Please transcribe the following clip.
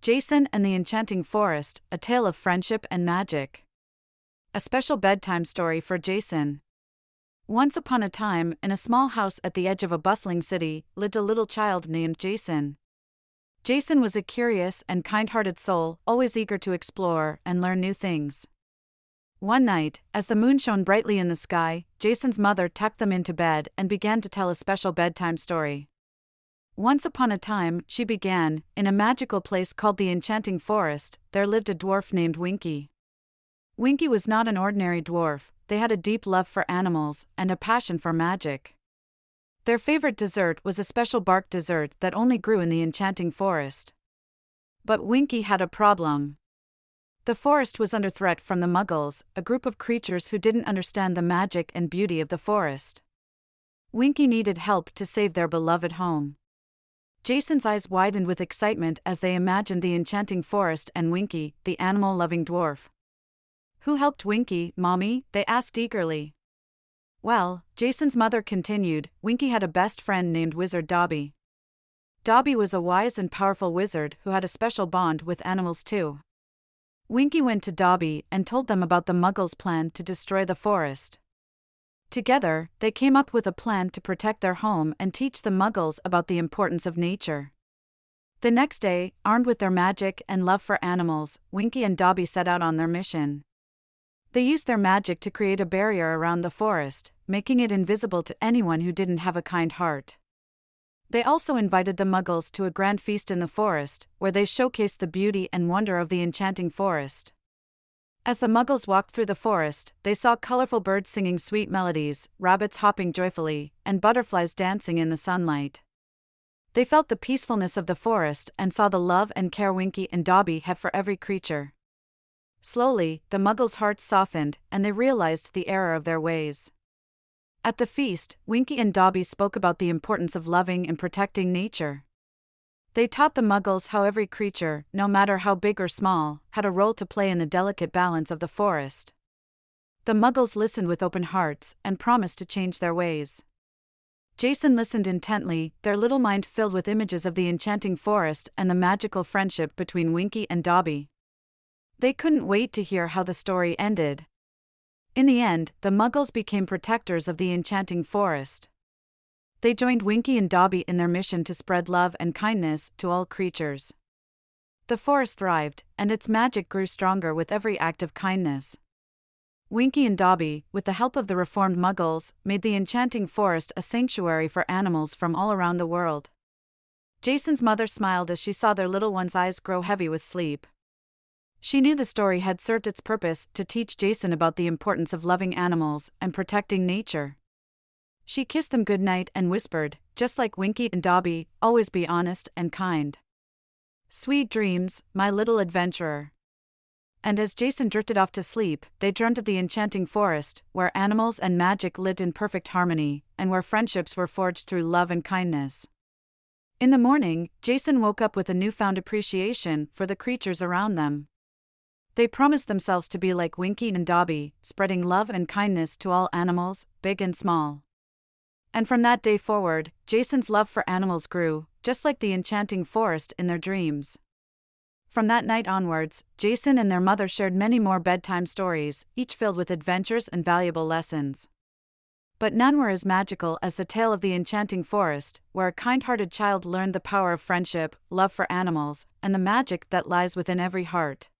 Jason and the Enchanting Forest, a tale of friendship and magic. A special bedtime story for Jason. Once upon a time, in a small house at the edge of a bustling city, lived a little child named Jason. Jason was a curious and kind-hearted soul, always eager to explore and learn new things. One night, as the moon shone brightly in the sky, Jason's mother tucked them into bed and began to tell a special bedtime story. Once upon a time, she began, in a magical place called the Enchanting Forest, there lived a dwarf named Winky. Winky was not an ordinary dwarf. They had a deep love for animals and a passion for magic. Their favorite dessert was a special bark dessert that only grew in the Enchanting Forest. But Winky had a problem. The forest was under threat from the Muggles, a group of creatures who didn't understand the magic and beauty of the forest. Winky needed help to save their beloved home. Jason's eyes widened with excitement as they imagined the Enchanting Forest and Winky, the animal-loving dwarf. "Who helped Winky, Mommy?" they asked eagerly. Well, Jason's mother continued, Winky had a best friend named Wizard Dobby. Dobby was a wise and powerful wizard who had a special bond with animals too. Winky went to Dobby and told them about the Muggles' plan to destroy the forest. Together, they came up with a plan to protect their home and teach the Muggles about the importance of nature. The next day, armed with their magic and love for animals, Winky and Dobby set out on their mission. They used their magic to create a barrier around the forest, making it invisible to anyone who didn't have a kind heart. They also invited the Muggles to a grand feast in the forest, where they showcased the beauty and wonder of the Enchanting Forest. As the Muggles walked through the forest, they saw colorful birds singing sweet melodies, rabbits hopping joyfully, and butterflies dancing in the sunlight. They felt the peacefulness of the forest and saw the love and care Winky and Dobby had for every creature. Slowly, the Muggles' hearts softened, and they realized the error of their ways. At the feast, Winky and Dobby spoke about the importance of loving and protecting nature. They taught the Muggles how every creature, no matter how big or small, had a role to play in the delicate balance of the forest. The Muggles listened with open hearts and promised to change their ways. Jason listened intently, their little mind filled with images of the Enchanting Forest and the magical friendship between Winky and Dobby. They couldn't wait to hear how the story ended. In the end, the Muggles became protectors of the Enchanting Forest. They joined Winky and Dobby in their mission to spread love and kindness to all creatures. The forest thrived, and its magic grew stronger with every act of kindness. Winky and Dobby, with the help of the reformed Muggles, made the Enchanting Forest a sanctuary for animals from all around the world. Jason's mother smiled as she saw their little one's eyes grow heavy with sleep. She knew the story had served its purpose to teach Jason about the importance of loving animals and protecting nature. She kissed them goodnight and whispered, just like Winky and Dobby, always be honest and kind. Sweet dreams, my little adventurer. And as Jason drifted off to sleep, they dreamt of the Enchanting Forest, where animals and magic lived in perfect harmony, and where friendships were forged through love and kindness. In the morning, Jason woke up with a newfound appreciation for the creatures around them. They promised themselves to be like Winky and Dobby, spreading love and kindness to all animals, big and small. And from that day forward, Jason's love for animals grew, just like the Enchanting Forest in their dreams. From that night onwards, Jason and their mother shared many more bedtime stories, each filled with adventures and valuable lessons. But none were as magical as the tale of the Enchanting Forest, where a kind-hearted child learned the power of friendship, love for animals, and the magic that lies within every heart.